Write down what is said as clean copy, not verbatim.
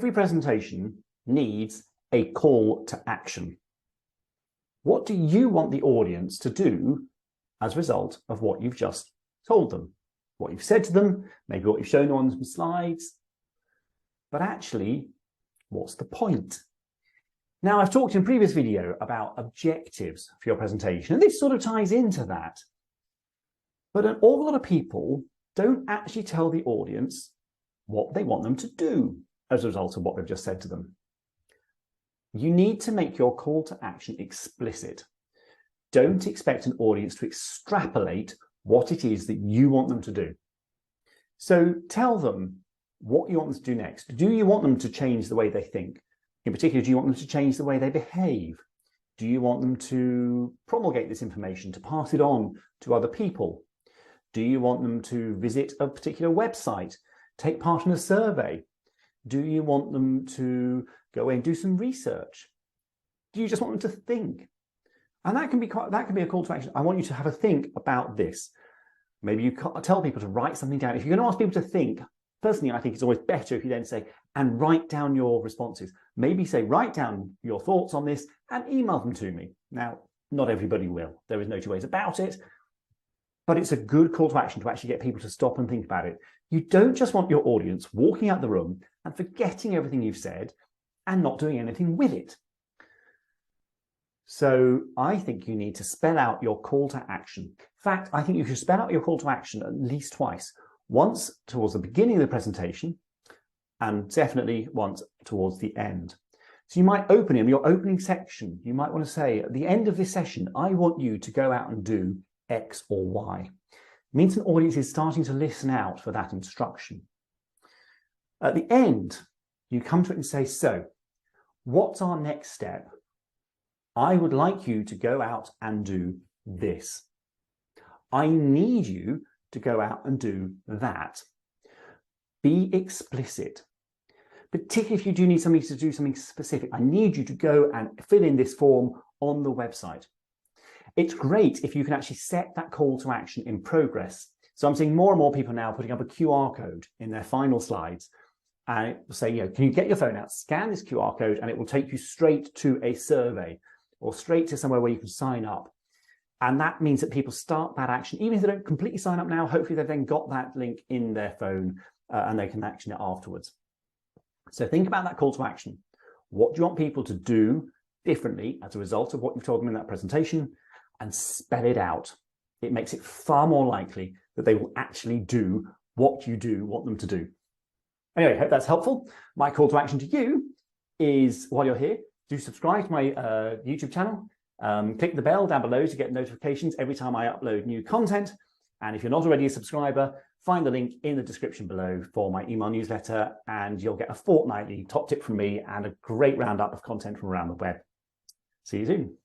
every presentation needs a call to action. What do you want the audience to do as a result of what you've just told them? What you've said to them, maybe what you've shown on some slides, but actually, what's the point? Now, I've talked in a previous video about objectives for your presentation, and this sort of ties into that. But an awful lot of people don't actually tell the audience what they want them to do as a result of what they've just said to them. You need to make your call to action explicit. Don't expect an audience to extrapolate what it is that you want them to do. So tell them what you want them to do next. Do you want them to change the way they think? In particular, do you want them to change the way they behave? Do you want them to promulgate this information, to pass it on to other people? Do you want them to visit a particular website, take part in a survey? Do you want them to go away and do some research? Do you just want them to think? And that can be a call to action. I want you to have a think about this. Maybe you tell people to write something down. If you're going to ask people to think, personally, I think it's always better if you then say, and write down your responses. Maybe say, write down your thoughts on this and email them to me. Now, not everybody will. There is no two ways about it. But it's a good call to action to actually get people to stop and think about it. You don't just want your audience walking out the room and forgetting everything you've said and not doing anything with it. So I think you need to spell out your call to action. In fact, I think you should spell out your call to action at least twice. Once towards the beginning of the presentation and definitely once towards the end. So you might open in your opening section, you might want to say, at the end of this session, I want you to go out and do X or Y. It means an audience is starting to listen out for that instruction. At the end, you come to it and say, so what's our next step? I would like you to go out and do this. I need you to go out and do that. Be explicit. Particularly if you do need somebody to do something specific. I need you to go and fill in this form on the website. It's great if you can actually set that call to action in progress. So I'm seeing more and more people now putting up a QR code in their final slides. And it will say, can you get your phone out, scan this QR code, and it will take you straight to a survey or straight to somewhere where you can sign up. And that means that people start that action. Even if they don't completely sign up now, hopefully they've then got that link in their phone and they can action it afterwards. So think about that call to action. What do you want people to do differently as a result of what you've told them in that presentation? And spell it out. It makes it far more likely that they will actually do what you do want them to do. Anyway, hope that's helpful. My call to action to you is, while you're here, do subscribe to my YouTube channel. Click the bell down below to get notifications every time I upload new content. And if you're not already a subscriber, find the link in the description below for my email newsletter, and you'll get a fortnightly top tip from me and a great roundup of content from around the web. See you soon.